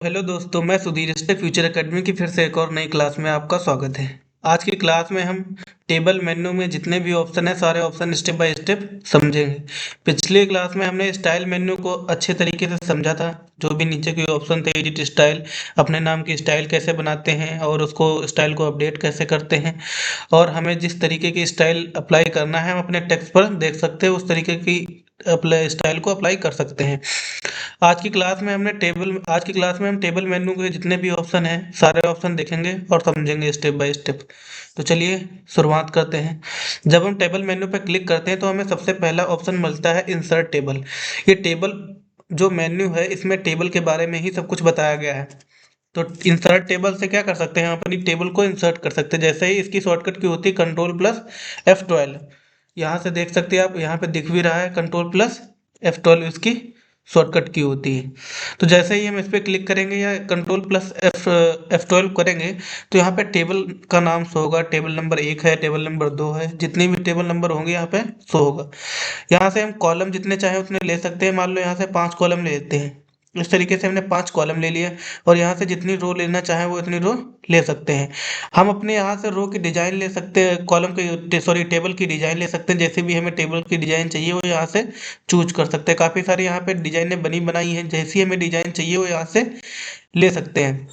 Hello दोस्तों, मैं Sudhir step future academy की फिर से एक और नई क्लास में आपका स्वागत है। आज की क्लास में हम टेबल मेन्यू में जितने भी ऑप्शन हैं सारे ऑप्शन स्टेप बाय स्टेप समझेंगे। पिछली क्लास में हमने स्टाइल मेन्यू को अच्छे तरीके से समझा था। जो भी नीचे के ऑप्शन थे, एडिट स्टाइल, अपने नाम की स्टाइल कैसे बनाते हैं और उसको स्टाइल को अपडेट कैसे करते हैं, और हमें जिस तरीके की स्टाइल अप्लाई करना है हम अपने टेक्स्ट पर देख सकते हैं, उस तरीके की अप्लाई स्टाइल को अप्लाई कर सकते हैं। आज की क्लास में हम टेबल मेन्यू के जितने भी ऑप्शन हैं सारे ऑप्शन देखेंगे और समझेंगे स्टेप बाय स्टेप। तो चलिए शुरुआत करते हैं। जब हम टेबल मेन्यू पर क्लिक करते हैं तो हमें सबसे पहला ऑप्शन मिलता है इंसर्ट टेबल। ये टेबल जो मेन्यू है इसमें टेबल के बारे में ही सब कुछ बताया गया है। तो इंसर्ट टेबल से क्या कर सकते हैं, हम अपनी टेबल को इंसर्ट कर सकते हैं। जैसे ही इसकी शॉर्टकट की होती है कंट्रोल प्लस F12। यहाँ से देख सकते हैं आप, यहाँ पे दिख भी रहा है कंट्रोल प्लस F12 इसकी शॉर्टकट की होती है। तो जैसे ही हम इस पर क्लिक करेंगे या कंट्रोल प्लस F12 करेंगे तो यहाँ पे टेबल का नाम शो होगा। टेबल नंबर 1 है, टेबल नंबर 2 है, जितने भी टेबल नंबर होंगे यहाँ पे शो होगा। यहाँ से हम कॉलम जितने चाहे उतने ले सकते हैं। मान लो यहाँ से 5 कॉलम ले लेते हैं। इस तरीके से हमने 5 कॉलम ले लिए और यहाँ से जितनी रो लेना चाहे वो इतनी रो ले सकते हैं। हम अपने यहाँ से रो की डिजाइन ले सकते हैं, कॉलम की सॉरी टेबल की डिजाइन ले सकते हैं। जैसे भी हमें टेबल की डिजाइन चाहिए वो यहाँ से चूज कर सकते हैं। काफ़ी सारी यहाँ पे डिजाइनें बनी बनाई हैं, जैसी हमें डिजाइन चाहिए वो यहाँ से ले सकते हैं।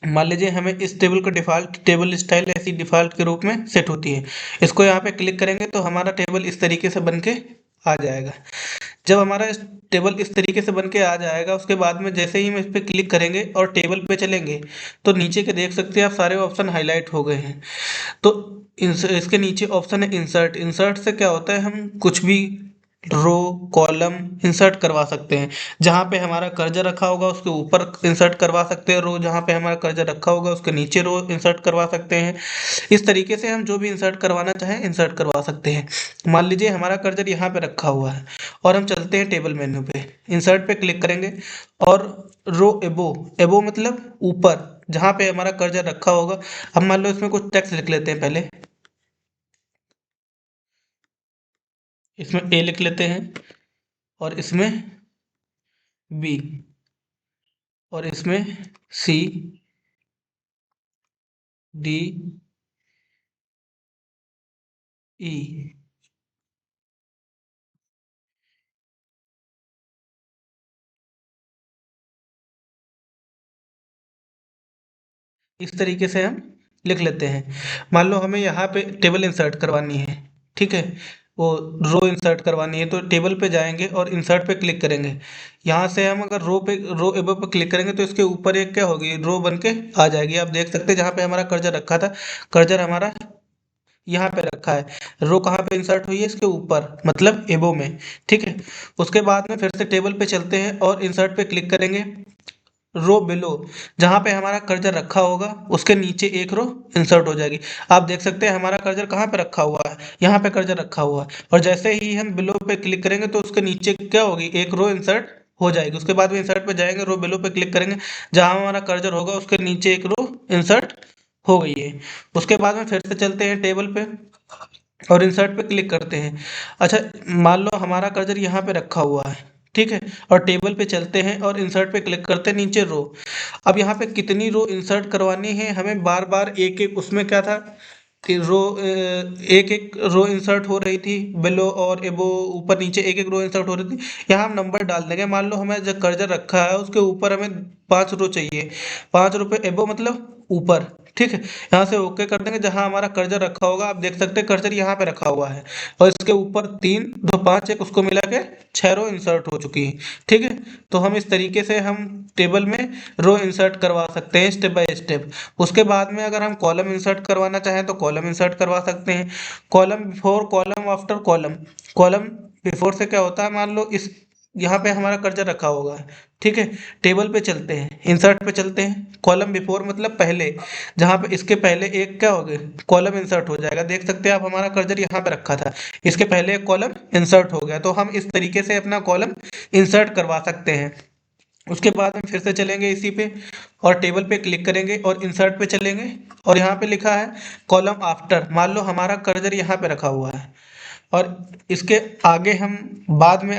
मान लीजिए हमें इस टेबल का डिफ़ॉल्ट टेबल स्टाइल ऐसी डिफ़ॉल्ट के रूप में सेट होती है। इसको यहाँ पे क्लिक करेंगे तो हमारा टेबल इस तरीके से बन के आ जाएगा। जब हमारा इस टेबल इस तरीके से बन के आ जाएगा उसके बाद में जैसे ही हम इस पर क्लिक करेंगे और टेबल पे चलेंगे तो नीचे के देख सकते हैं आप सारे ऑप्शन हाईलाइट हो गए हैं। तो इसके नीचे ऑप्शन है इंसर्ट। इंसर्ट से क्या होता है, हम कुछ भी रो कॉलम इंसर्ट करवा सकते हैं। जहाँ पे हमारा कर्सर रखा होगा उसके ऊपर इंसर्ट करवा सकते हैं रो, जहाँ पे हमारा कर्सर रखा होगा उसके नीचे रो इंसर्ट करवा सकते हैं। इस तरीके से हम जो भी इंसर्ट करवाना चाहें इंसर्ट करवा सकते हैं। मान लीजिए हमारा कर्सर यहाँ पे रखा हुआ है और हम चलते हैं टेबल मेन्यू पे, इंसर्ट पे क्लिक करेंगे और रो एबो, एबो मतलब ऊपर, जहाँ पे हमारा कर्सर रखा होगा। अब मान लो इसमें कुछ टेक्स्ट लिख लेते हैं पहले। इसमें ए लिख लेते हैं और इसमें बी और इसमें सी डी ई। इस तरीके से हम लिख लेते हैं। मान लो हमें यहाँ पे टेबल इंसर्ट करवानी है, ठीक है, वो रो इंसर्ट करवानी है तो टेबल पे जाएंगे और इंसर्ट पे क्लिक करेंगे। यहाँ से हम अगर रो एबो पे क्लिक करेंगे तो इसके ऊपर एक क्या होगी, रो बन के आ जाएगी। आप देख सकते हैं जहाँ पे हमारा कर्सर रखा था, कर्सर हमारा यहाँ पे रखा है। रो कहाँ पे इंसर्ट हुई है, इसके ऊपर मतलब एबो में, ठीक है। उसके बाद में फिर से टेबल पे चलते हैं और इंसर्ट पे क्लिक करेंगे। रो बिलो, जहाँ पे हमारा कर्सर रखा होगा उसके नीचे एक रो इंसर्ट हो जाएगी। आप देख सकते हैं हमारा कर्सर कहाँ पे रखा हुआ है, यहाँ पे कर्सर रखा हुआ है। और जैसे ही हम बिलो पे क्लिक करेंगे तो उसके नीचे क्या होगी, एक रो इंसर्ट हो जाएगी। उसके बाद में इंसर्ट पे जाएंगे, रो बिलो पे क्लिक करेंगे, जहाँ हमारा कर्सर होगा उसके नीचे एक रो इंसर्ट हो गई है। उसके बाद में फिर से चलते हैं टेबल पे और इंसर्ट पे क्लिक करते हैं। अच्छा, मान लो हमारा कर्सर यहाँ पे रखा हुआ है, ठीक है, और टेबल पे चलते हैं और इंसर्ट पे क्लिक करते हैं, नीचे रो। अब यहाँ पे कितनी रो इंसर्ट करवानी है हमें, बार बार एक एक, उसमें क्या था कि रो एक एक रो इंसर्ट हो रही थी, बिलो और एबो ऊपर नीचे एक एक रो इंसर्ट हो रही थी। यहाँ हम नंबर डाल देंगे। मान लो हमें जो कर्सर रखा है उसके ऊपर हमें 5 रो चाहिए, 5 रो पे एबो मतलब ऊपर, ठीक है। यहाँ से ओके कर देंगे, जहाँ हमारा कर्सर रखा होगा आप देख सकते हैं कर्सर यहाँ पे रखा हुआ है और इसके ऊपर 3 2 5 एक उसको मिला के 6 रो इंसर्ट हो चुकी है, ठीक है। तो हम इस तरीके से हम टेबल में रो इंसर्ट करवा सकते हैं स्टेप बाय स्टेप। उसके बाद में अगर हम कॉलम इंसर्ट करवाना चाहें तो कॉलम इंसर्ट करवा सकते हैं। Column before column after column. Column before से क्या होता है, मान लो इस यहाँ पे हमारा कर्सर रखा होगा है, ठीक है। टेबल पे चलते हैं, इंसर्ट पे चलते हैं, कॉलम बिफोर मतलब पहले, जहाँ पे इसके पहले एक क्या हो गया, कॉलम इंसर्ट हो जाएगा। देख सकते हैं आप हमारा कर्सर यहाँ पे रखा था, इसके पहले एक कॉलम इंसर्ट हो गया। तो हम इस तरीके से अपना कॉलम इंसर्ट करवा सकते हैं। उसके बाद में फिर से चलेंगे इसी पे और टेबल पे क्लिक करेंगे और इंसर्ट पे चलेंगे और यहाँ पे लिखा है कॉलम आफ्टर। मान लो हमारा कर्सर यहाँ पे रखा हुआ है, और इसके आगे हम बाद में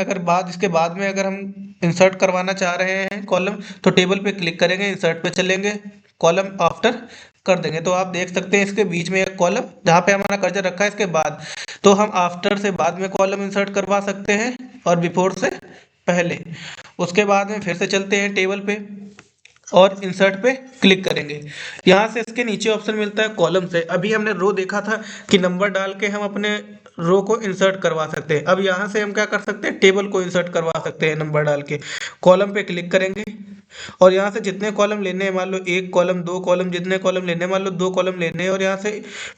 इसके बाद में अगर हम इंसर्ट करवाना चाह रहे हैं कॉलम, तो टेबल पे क्लिक करेंगे, इंसर्ट पे चलेंगे, कॉलम आफ्टर कर देंगे। तो आप देख सकते हैं इसके बीच में एक कॉलम जहाँ पे हमारा कर्सर रखा है, इसके बाद तो हम आफ्टर से बाद में कॉलम इंसर्ट करवा सकते हैं और बिफोर से पहले। उसके बाद में फिर से चलते हैं टेबल पे और इंसर्ट पे क्लिक करेंगे। यहाँ से इसके नीचे ऑप्शन मिलता है कॉलम से। अभी हमने रो देखा था कि नंबर डाल के हम अपने रो को इंसर्ट करवा सकते हैं। अब यहाँ से हम क्या कर सकते हैं, टेबल को इंसर्ट करवा सकते हैं नंबर डाल के। कॉलम पे क्लिक करेंगे और यहाँ से जितने कॉलम लेने हैं, मान लो एक कॉलम, दो कॉलम, जितने कॉलम लेने हैं, मान लो दो कॉलम लेने हैं, और यहाँ से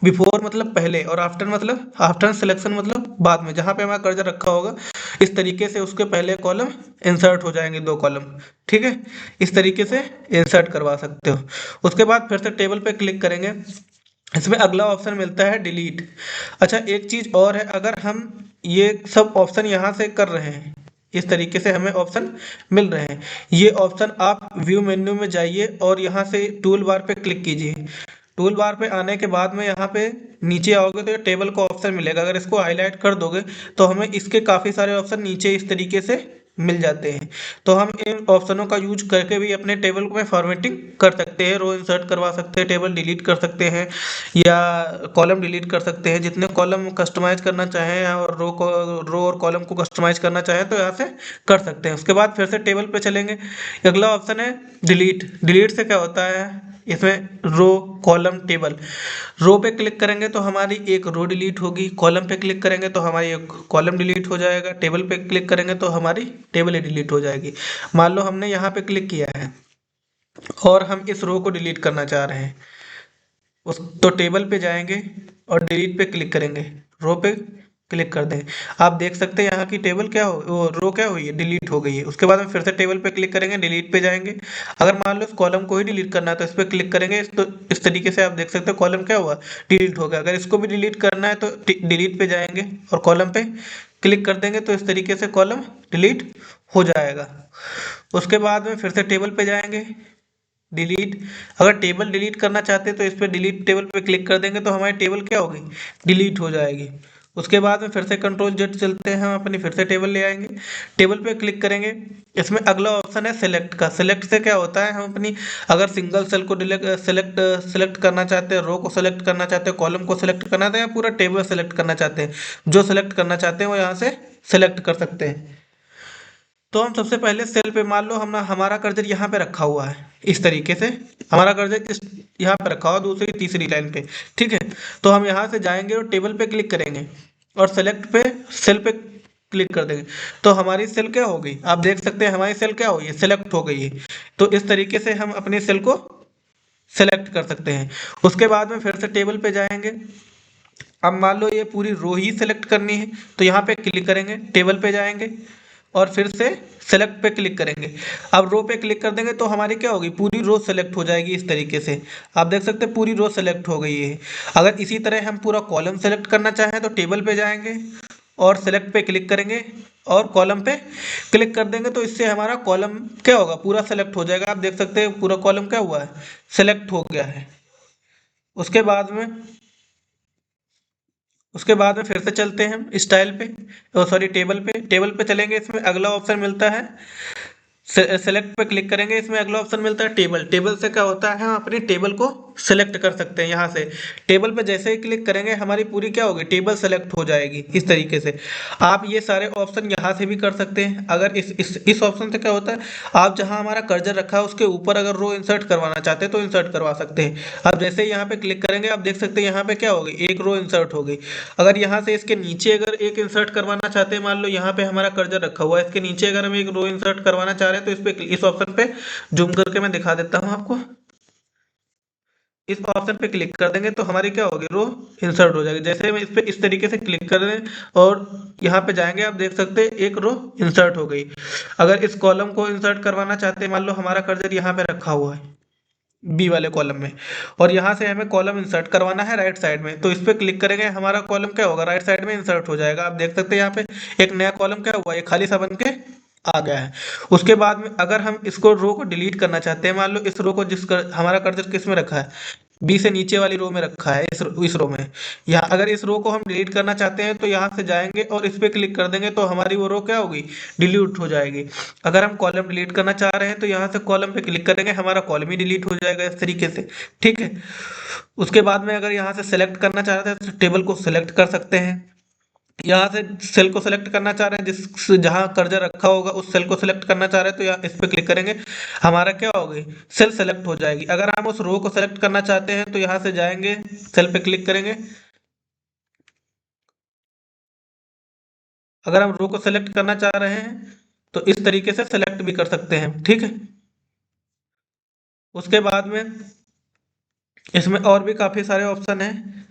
बिफोर मतलब पहले और आफ्टर मतलब आफ्टर सिलेक्शन मतलब बाद में, जहाँ पे हमारा कर्सर रखा होगा इस तरीके से उसके पहले कॉलम इंसर्ट हो जाएंगे, दो कॉलम। ठीक है, इस तरीके से इंसर्ट करवा सकते हो। उसके बाद फिर से टेबल पे क्लिक करेंगे, इसमें अगला ऑप्शन मिलता है डिलीट। अच्छा, एक चीज और है, अगर हम ये सब ऑप्शन यहाँ से कर रहे हैं, इस तरीके से हमें ऑप्शन मिल रहे हैं, ये ऑप्शन आप व्यू मेन्यू में जाइए और यहाँ से टूल बार पे क्लिक कीजिए। टूल बार पे आने के बाद में यहाँ पे नीचे आओगे तो ये टेबल का ऑप्शन मिलेगा। अगर इसको हाईलाइट कर दोगे तो हमें इसके काफ़ी सारे ऑप्शन नीचे इस तरीके से मिल जाते हैं। तो हम इन ऑप्शनों का यूज करके भी अपने टेबल में फॉर्मेटिंग कर सकते हैं, रो इंसर्ट करवा सकते हैं, टेबल डिलीट कर सकते हैं या कॉलम डिलीट कर सकते हैं। जितने कॉलम कस्टमाइज करना चाहें और रो और कॉलम को कस्टमाइज करना चाहें तो यहाँ से कर सकते हैं। उसके बाद फिर से टेबल पे चलेंगे, अगला ऑप्शन है डिलीट। डिलीट से क्या होता है, इसमें रो, कॉलम, टेबल। रो पे क्लिक करेंगे तो हमारी एक रो डिलीट होगी, कॉलम पे क्लिक करेंगे तो हमारी एक कॉलम डिलीट हो जाएगा, टेबल पे क्लिक करेंगे तो हमारी टेबल ही डिलीट हो जाएगी। मान लो हमने यहाँ पे क्लिक किया है और हम इस रो को डिलीट करना चाह रहे हैं, उस तो टेबल पे जाएंगे और डिलीट पे क्लिक करेंगे, रो पे क्लिक कर दें। आप देख सकते हैं यहाँ की टेबल क्या हो, वो रो क्या हुई है, डिलीट हो गई है। उसके बाद हम फिर से टेबल पे क्लिक करेंगे, डिलीट पे जाएंगे। अगर मान लो इस कॉलम को ही डिलीट करना है तो इस पर क्लिक करेंगे, तो इस तरीके से आप देख सकते हो कॉलम क्या हुआ, डिलीट हो गया। अगर इसको भी डिलीट करना है तो डिलीट पे जाएंगे और कॉलम पे क्लिक कर देंगे, तो इस तरीके से कॉलम डिलीट हो जाएगा। उसके बाद में फिर से टेबल पे जाएंगे, डिलीट। अगर टेबल डिलीट करना चाहते हैं तो इस पर डिलीट टेबल पे क्लिक कर देंगे तो हमारी टेबल क्या होगी, डिलीट हो जाएगी। उसके बाद में फिर से कंट्रोल जेड चलते हैं, हम अपनी फिर से टेबल ले आएंगे, टेबल पे क्लिक करेंगे। इसमें अगला ऑप्शन है सेलेक्ट का। सेलेक्ट से क्या होता है, हम अपनी अगर सिंगल सेल को सेलेक्ट सेलेक्ट करना चाहते हैं, रो को सेलेक्ट करना चाहते हैं, कॉलम को सेलेक्ट करना चाहते हैं या पूरा टेबल सेलेक्ट करना चाहते हैं, जो सेलेक्ट करना चाहते हैं वो यहाँ से सेलेक्ट कर सकते हैं। तो हम सबसे पहले सेल पे, मान लो हम हमारा कर्सर यहाँ पे रखा हुआ है, इस तरीके से हमारा कर्सर इस यहाँ पे रखा हुआ दूसरी तीसरी लाइन पे। ठीक है, तो हम यहाँ से जाएंगे और टेबल पे क्लिक करेंगे और सेलेक्ट पे सेल पे क्लिक कर देंगे, तो हमारी सेल क्या होगी, आप देख सकते हैं हमारी सेल क्या हुई है, सेलेक्ट हो गई है। तो इस तरीके से हम अपनी सेल को सेलेक्ट कर सकते हैं। उसके बाद में फिर से टेबल पे जाएंगे। अब मान लो ये पूरी रो ही सेलेक्ट करनी है तो यहाँ पे क्लिक करेंगे, टेबल पे जाएंगे और फिर से सेलेक्ट पे क्लिक करेंगे। अब रो पे क्लिक कर देंगे तो हमारी क्या होगी, पूरी रो सेलेक्ट हो जाएगी। इस तरीके से आप देख सकते हैं पूरी रो सेलेक्ट हो गई है। अगर इसी तरह हम पूरा कॉलम सेलेक्ट करना चाहें तो टेबल पे जाएंगे और सेलेक्ट पे क्लिक करेंगे और कॉलम पे क्लिक कर देंगे, तो इससे हमारा कॉलम क्या होगा, पूरा सेलेक्ट हो जाएगा। आप देख सकते हैं पूरा कॉलम क्या हुआ है, सेलेक्ट हो गया है। उसके बाद में उसके बाद में फिर से चलते हैं हम स्टाइल पे, सॉरी टेबल पे चलेंगे। इसमें अगला ऑप्शन मिलता है सेलेक्ट पे क्लिक करेंगे, इसमें अगला ऑप्शन मिलता है टेबल। टेबल से क्या होता है, हम अपनी टेबल को सेलेक्ट कर सकते हैं। यहाँ से टेबल पे जैसे ही क्लिक करेंगे हमारी पूरी क्या होगी, टेबल सेलेक्ट हो जाएगी। इस तरीके से आप ये सारे ऑप्शन यहाँ से भी कर सकते हैं। अगर इस ऑप्शन से क्या होता है, आप जहाँ हमारा कर्सर रखा है उसके ऊपर अगर रो इंसर्ट करवाना चाहते हैं तो इंसर्ट करवा सकते हैं। अब जैसे ही यहाँ पे क्लिक करेंगे आप देख सकते हैं यहाँ पे क्या हो गई, एक रो इंसर्ट हो गई। अगर यहाँ से इसके नीचे अगर एक इंसर्ट करवाना चाहते हैं, मान लो यहाँ पे हमारा कर्सर रखा हुआ है, इसके नीचे अगर हम एक रो इंसर्ट करवाना चाह रहे हैं तो इस ऑप्शन पे जूम करके मैं दिखा देता हूँ आपको। इस ऑप्शन पे क्लिक कर देंगे तो हमारी क्या होगी, रो इंसर्ट हो जाएगी। जैसे हम इस पे इस तरीके से क्लिक कर दें और यहाँ पे जाएंगे, आप देख सकते हैं एक रो इंसर्ट हो गई। अगर इस कॉलम को इंसर्ट करवाना चाहते हैं, मान लो हमारा कर्सर यहाँ पे रखा हुआ है बी वाले कॉलम में और यहाँ से हमें कॉलम इंसर्ट करवाना है राइट साइड में, तो इस पे क्लिक करेंगे, हमारा कॉलम क्या होगा, राइट साइड में इंसर्ट हो जाएगा। आप देख सकते हैं यहाँ पे एक नया कॉलम क्या हुआ, ये खाली सा बन के आ गया है। उसके बाद में अगर हम इसको रो को डिलीट करना चाहते हैं, मान लो इस रो को हमारा कर्सर किस में रखा है, बी से नीचे वाली रो में रखा है, इस रो में। यहाँ अगर इस रो को हम डिलीट करना चाहते हैं तो यहाँ से जाएंगे और इस पे क्लिक कर देंगे तो हमारी वो रो क्या होगी, डिलीट हो जाएगी। अगर हम कॉलम डिलीट करना चाह रहे हैं तो यहाँ से कॉलम पे क्लिक करेंगे, हमारा कॉलम ही डिलीट हो जाएगा इस तरीके से। ठीक है। उसके बाद में अगर यहाँ से सेलेक्ट करना चाह रहे हैं तो टेबल को सेलेक्ट कर सकते हैं। यहाँ से सेल को सेलेक्ट करना चाह रहे हैं, जिस जहां कर्सर रखा होगा उस सेल को सेलेक्ट करना चाह रहे हैं तो यहाँ इस पे क्लिक करेंगे, हमारा क्या होगी, सेल सेलेक्ट हो जाएगी। अगर हम उस रो को सेलेक्ट करना चाहते हैं तो यहाँ से जाएंगे, सेल पे क्लिक करेंगे। अगर हम रो को सेलेक्ट करना चाह रहे हैं तो इस तरीके से सेलेक्ट भी कर सकते हैं। ठीक है। उसके बाद में इसमें और भी काफी सारे ऑप्शन हैं।